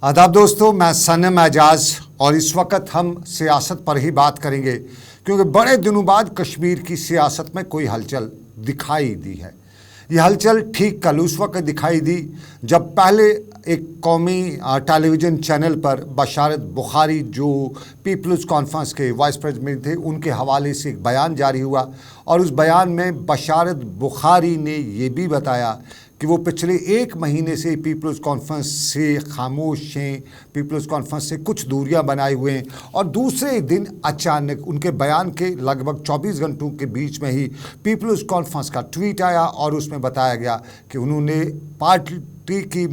आदाब दोस्तों, मैं सनम एजाज और इस वक्त हम सियासत पर ही बात करेंगे क्योंकि बड़े दिनों बाद कश्मीर की सियासत में कोई हलचल दिखाई दी है। ये हलचल ठीक कल उस वक्त दिखाई दी जब पहले एक कौमी टेलीविज़न चैनल पर बशारत बुखारी जो पीपल्स कॉन्फ्रेंस के वाइस प्रेसिडेंट थे उनके हवाले से एक बयान जारी हुआ और उस बयान में बशारत बुखारी ने ये भी बताया कि वो पिछले एक महीने से पीपल्स कॉन्फ्रेंस से खामोश हैं, पीपल्स कॉन्फ्रेंस से कुछ दूरियां बनाए हुए हैं और दूसरे दिन अचानक उनके बयान के लगभग 24 घंटों के बीच में ही पीपल्स कॉन्फ्रेंस का ट्वीट आया और उसमें बताया गया कि उन्होंने पार्टी की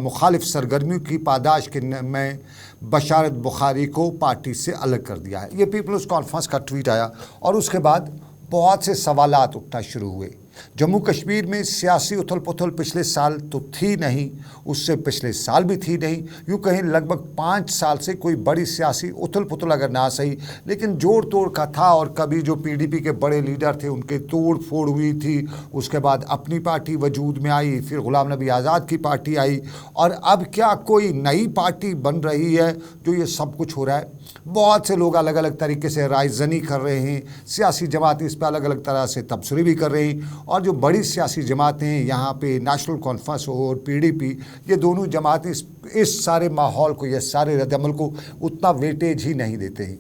मुखालिफ सरगर्मियों की पादाश के में बशारत बुखारी को पार्टी से अलग कर दिया है। ये पीपल्स कॉन्फ्रेंस का ट्वीट आया और उसके बाद बहुत से सवालात उठना शुरू हुए। जम्मू कश्मीर में सियासी उथल पुथल पिछले साल तो थी नहीं, उससे पिछले साल भी थी नहीं, यूँ कहें लगभग 5 साल से कोई बड़ी सियासी उथल पुथल अगर ना सही लेकिन जोड़ तोड़ का था। और कभी जो पीडीपी के बड़े लीडर थे उनके तोड़ फोड़ हुई थी, उसके बाद अपनी पार्टी वजूद में आई, फिर गुलाम नबी आज़ाद की पार्टी आई और अब क्या कोई नई पार्टी बन रही है जो ये सब कुछ हो रहा है। बहुत से लोग अलग अलग तरीके से रायजनी कर रहे हैं, सियासी जमातें इस पर अलग अलग तरह से तबसरे भी कर रही और जो बड़ी सियासी जमातें हैं यहाँ पे नेशनल कॉन्फ्रेंस और पीडीपी, ये दोनों जमातें इस सारे माहौल को, ये सारे रद्दअमल को उतना वेटेज ही नहीं देते हैं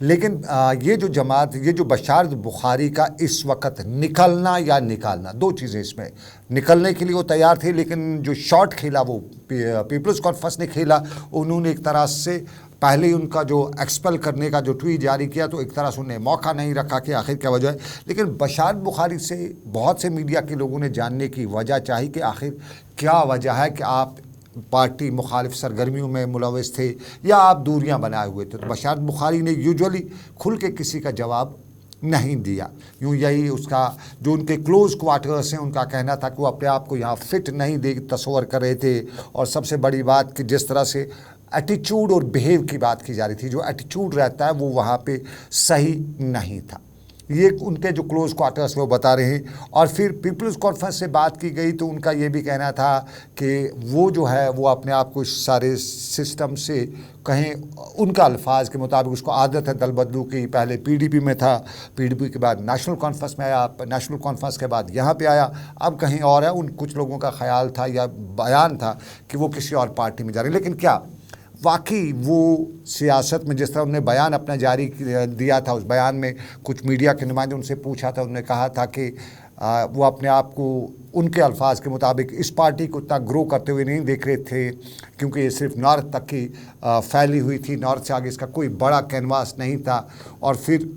लेकिन ये जो जमात, ये जो बशारत बुखारी का इस वक्त निकलना या निकालना, दो चीज़ें इसमें। निकलने के लिए वो तैयार थे लेकिन जो शॉट खेला वो पीपल्स कॉन्फ्रेंस ने खेला। उन्होंने एक तरह से पहले ही उनका जो एक्सपेल करने का जो ट्वीट जारी किया तो एक तरह से उन्हें मौका नहीं रखा कि आखिर क्या वजह है। लेकिन बशारत बुखारी से बहुत से मीडिया के लोगों ने जानने की वजह चाही कि आखिर क्या वजह है कि आप पार्टी मुखालिफ सरगर्मियों में मुलविस थे या आप दूरियां बनाए हुए थे। तो बशारत बुखारी ने यूजुअली खुल के किसी का जवाब नहीं दिया। यूँ यही उसका जो उनके क्लोज क्वार्टर्स हैं उनका कहना था कि वो अपने आप को यहाँ फिट नहीं तस्वर कर रहे थे। और सबसे बड़ी बात कि जिस तरह से एटीट्यूड और बिहेव की बात की जा रही थी, जो एटीट्यूड रहता है वो वहाँ पे सही नहीं था। ये उनके जो क्लोज क्वार्टर्स वो बता रहे हैं। और फिर पीपल्स कॉन्फ्रेंस से बात की गई तो उनका ये भी कहना था कि वो जो है वो अपने आप को इस सारे सिस्टम से कहें, उनका अल्फाज के मुताबिक उसको आदत है दल बदलू की। पहले पीडीपी में था, पीडीपी के बाद नेशनल कॉन्फ्रेंस में आया, नेशनल कॉन्फ्रेंस के बाद यहाँ पे आया, अब कहीं और है। उन कुछ लोगों का ख्याल था या बयान था कि वो किसी और पार्टी में जा रहे हैं। लेकिन क्या वाकई वो सियासत में जिस तरह उन्होंने बयान अपना जारी दिया था, उस बयान में कुछ मीडिया के नुमाइंदे उनसे पूछा था, उन्होंने कहा था कि वो अपने आप को उनके अल्फाज के मुताबिक इस पार्टी को उतना ग्रो करते हुए नहीं देख रहे थे क्योंकि ये सिर्फ नॉर्थ तक की फैली हुई थी, नॉर्थ से आगे इसका कोई बड़ा कैनवास नहीं था। और फिर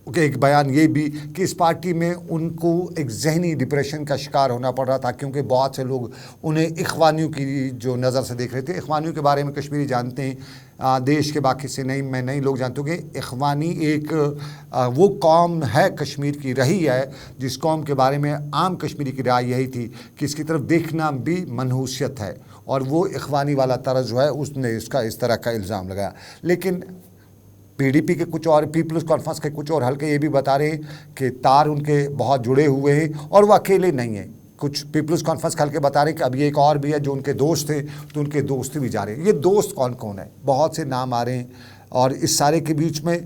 एक बयान ये भी कि इस पार्टी में उनको एक जहनी डिप्रेशन का शिकार होना पड़ रहा था क्योंकि बहुत से लोग उन्हें इख्वानियों की जो नज़र से देख रहे थे। इख्वानियों के बारे में कश्मीरी जानते हैं, देश के बाकी से नहीं, मैं नहीं लोग जानते होंगे। इख्वानी एक वो कौम है कश्मीर की, रही है जिस कौम के बारे में आम कश्मीरी की राय यही थी कि इसकी तरफ देखना भी मनहूसियत है और वो इख्वानी वाला तरज जो है उसने इसका इस तरह का इल्ज़ाम लगाया। लेकिन पीडीपी के कुछ और, पीपल्स कॉन्फ्रेंस के कुछ और हल्के ये भी बता रहे हैं कि तार उनके बहुत जुड़े हुए हैं और वो अकेले नहीं हैं। कुछ पीपल्स कॉन्फ्रेंस के हल्के बता रहे हैं कि अब ये एक और भी है जो उनके दोस्त थे तो उनके दोस्त भी जा रहे हैं। ये दोस्त कौन कौन है, बहुत से नाम आ रहे हैं और इस सारे के बीच में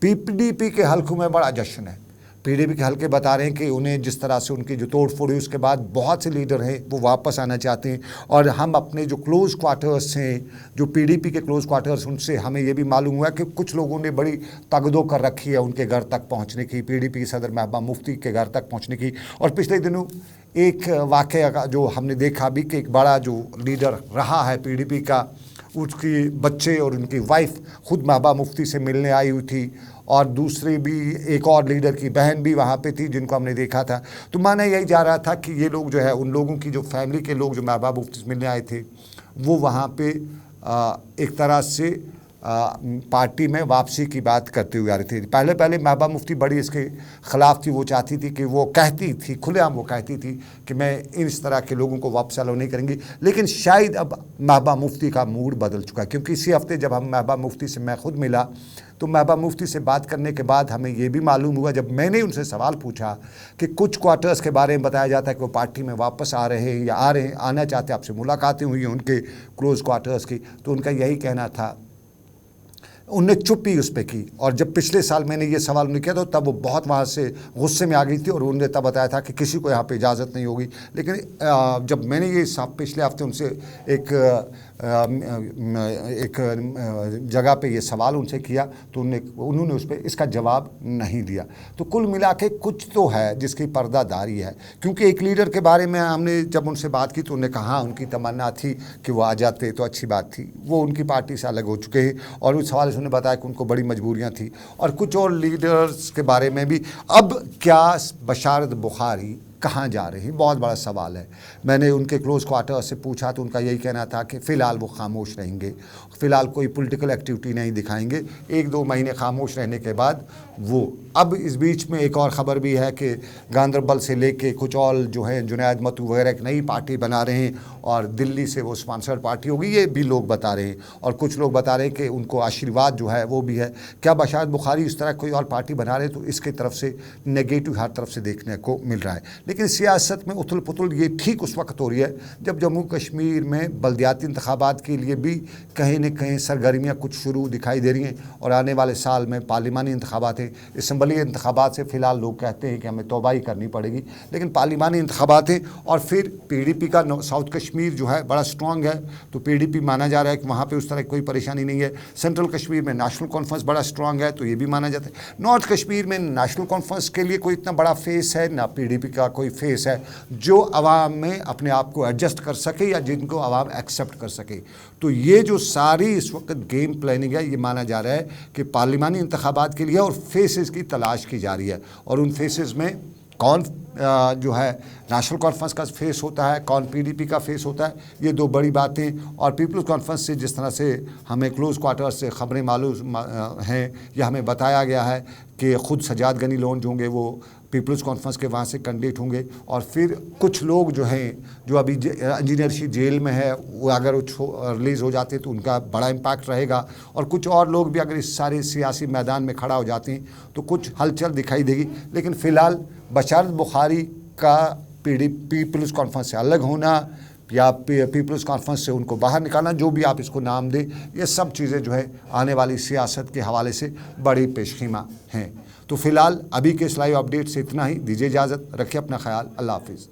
पीडीपी के हल्कों में बड़ा जश्न है। पीडीपी के हल्के बता रहे हैं कि उन्हें जिस तरह से उनकी जो तोड़ फोड़ हुई उसके बाद बहुत से लीडर हैं वो वापस आना चाहते हैं और हम अपने जो क्लोज क्वार्टर्स हैं, जो पीडीपी के क्लोज क्वार्टर्स, उनसे हमें ये भी मालूम हुआ कि कुछ लोगों ने बड़ी तगदो कर रखी है उनके घर तक पहुंचने की, पीडीपी के सदर महबूबा मुफ्ती के घर तक पहुंचने की। और पिछले दिनों एक वाक़या का जो हमने देखा भी कि एक बड़ा जो लीडर रहा है पीडीपी का, उसके बच्चे और उनकी वाइफ खुद महबूबा मुफ्ती से मिलने आई हुई थी और दूसरी भी एक और लीडर की बहन भी वहाँ पे थी जिनको हमने देखा था। तो माना यही जा रहा था कि ये लोग जो है, उन लोगों की जो फैमिली के लोग जो महबूबा मुफ्ती से मिलने आए थे वो वहाँ पे एक तरह से पार्टी में वापसी की बात करते हुए आ रही थी। पहले पहले महबूबा मुफ्ती बड़ी इसके ख़िलाफ़ थी, वो चाहती थी कि वो कहती थी खुलेआम, वो कहती थी कि मैं इस तरह के लोगों को वापस अलाउ नहीं करेंगी। लेकिन शायद अब महबूबा मुफ्ती का मूड बदल चुका है, क्योंकि इसी हफ्ते जब हम महबूबा मुफ्ती से मैं खुद मिला तो महबूबा मुफ्ती से बात करने के बाद हमें ये भी मालूम हुआ, जब मैंने उनसे सवाल पूछा कि कुछ क्वार्टर्स के बारे में बताया जाता है कि वो पार्टी में वापस आ रहे हैं या आना चाहते हैं, आपसे मुलाकातें हुई हैं उनके क्लोज़ क्वार्टर्स की, तो उनका यही कहना था, उनने चुप्पी उस पर की। और जब पिछले साल मैंने ये सवाल उन्हें किया तो तब वो बहुत वहाँ से गुस्से में आ गई थी और उन्होंने तब बताया था कि किसी को यहाँ पे इजाज़त नहीं होगी। लेकिन जब मैंने ये पिछले हफ्ते उनसे एक जगह पे ये सवाल उनसे किया तो उन्होंने उस पर इसका जवाब नहीं दिया। तो कुल मिला के कुछ तो है जिसकी पर्दादारी है, क्योंकि एक लीडर के बारे में हमने जब उनसे बात की तो उन्होंने कहा उनकी तमन्ना थी कि वो आ जाते तो अच्छी बात थी, वो उनकी पार्टी से अलग हो चुके हैं और उस सवाल से उन्होंने बताया कि उनको बड़ी मजबूरियां थी। और कुछ और लीडर्स के बारे में भी, अब क्या बशारत बुखारी कहाँ जा रहे हैं, बहुत बड़ा सवाल है। मैंने उनके क्लोज़ क्वार्टर से पूछा तो उनका यही कहना था कि फ़िलहाल वो खामोश रहेंगे, फ़िलहाल कोई पॉलिटिकल एक्टिविटी नहीं दिखाएंगे, 1-2 महीने खामोश रहने के बाद वो। अब इस बीच में एक और ख़बर भी है कि गांदरबल से लेके कुछ और जो है जुनैद मत्तू वगैरह एक नई पार्टी बना रहे हैं और दिल्ली से वो स्पॉन्सर्ड पार्टी होगी, ये भी लोग बता रहे हैं। और कुछ लोग बता रहे हैं कि उनको आशीर्वाद जो है वो भी है। क्या बशारत बुखारी इस तरह कोई और पार्टी बना रहे हैं तो इसके तरफ से नेगेटिव हर तरफ से देखने को मिल रहा है। लेकिन सियासत में उथल पुथल ये ठीक उस वक्त हो रही है जब जम्मू कश्मीर में बल्दियाती इंतखाबात के लिए भी कहीं न कहीं सरगर्मियाँ कुछ शुरू दिखाई दे रही हैं और आने वाले साल में पार्लिमानी इंतखाबात हैं। इसम्बली इंतखाबात से फ़िलहाल लोग कहते हैं कि हमें तौबाही करनी पड़ेगी, लेकिन पार्लिमानी इंतखाबात हैं। और फिर PDP का साउथ कश्मीर जो है बड़ा स्ट्रॉन्ग है, तो PDP माना जा रहा है कि वहाँ पर उस तरह कोई परेशानी नहीं है। सेंट्रल कश्मीर में नेशनल कॉन्फ्रेंस बड़ा स्ट्रॉन्ग है, तो ये भी माना जाता है। नॉर्थ कश्मीर में नेशनल कॉन्फ्रेंस के लिए कोई इतना बड़ा फेस है ना, PDP का कोई फेस है जो अवाम में अपने आप को एडजस्ट कर सके या जिनको अवाम एक्सेप्ट कर सके। तो ये जो सारी इस वक्त गेम प्लानिंग है, ये माना जा रहा है कि पार्लिमानी इंतखाबात के लिए और फेसेस की तलाश की जा रही है। और उन फेसेस में कौन जो है नेशनल कॉन्फ्रेंस का फेस होता है, कौन PDP का फेस होता है, ये दो बड़ी बातें। और पीपल्स कॉन्फ्रेंस से जिस तरह से हमें क्लोज़ क्वार्टर से ख़बरें मालूम हैं या हमें बताया गया है कि ख़ुद सजाद गनी लोन जो होंगे वो पीपल्स कॉन्फ्रेंस के वहाँ से कैंडिडेट होंगे। और फिर कुछ लोग जो हैं जो अभी इंजीनियरशिप जेल में है, वो अगर वो रिलीज़ हो जाते तो उनका बड़ा इम्पैक्ट रहेगा। और कुछ और लोग भी अगर इस सारे सियासी मैदान में खड़ा हो जाते हैं तो कुछ हलचल दिखाई देगी। लेकिन फ़िलहाल बशारत बुखारी का पीपल्स कॉन्फ्रेंस से अलग होना या पीपल्स कॉन्फ्रेंस से उनको बाहर निकालना, जो भी आप इसको नाम दें, ये सब चीज़ें जो है आने वाली सियासत के हवाले से बड़ी पेशखीमा हैं। तो फ़िलहाल अभी के इस लाइव अपडेट से इतना ही। दीजिए इजाज़त, रखिए अपना ख्याल, अल्लाह हाफिज़।